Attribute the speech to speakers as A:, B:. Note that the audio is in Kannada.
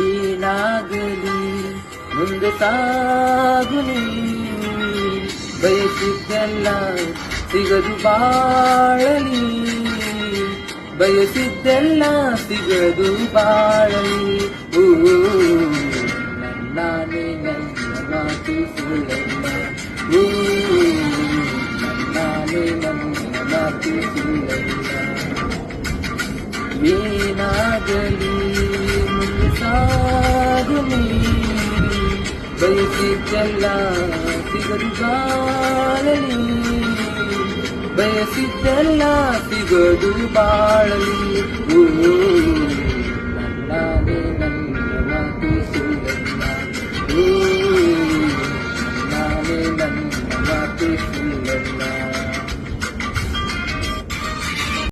A: ಏನಾಗಲಿ ಮುಂದೆ ಸಾಗುನಿ, ಬಯಸಿದ್ದೆಲ್ಲ ಸಿಗದು ಬಾಳಲಿ, ಬಯಸಿದ್ದೆಲ್ಲ ಸಿಗದು ಬಾಳಲಿ. ನನ್ನಾನೇ ನನ್ನ ಮಾತು ಸುಳ್ಳಲ್ಲ, ನನ್ನಾನೇ ನನ್ನ ಮಾತು ಸುಳ್ಳಲ್ಲ. ಏನಾಗಲಿ ಮುಂದೆ ಸಾಗುನಿ, ಬಯಸಿದ್ದೆಲ್ಲ ಸಿಗದು ಬಾಳಲಿ, ಬಯಸಿದ್ದೆಲ್ಲ ಸಿಗದು ಬಾಳಲಿ.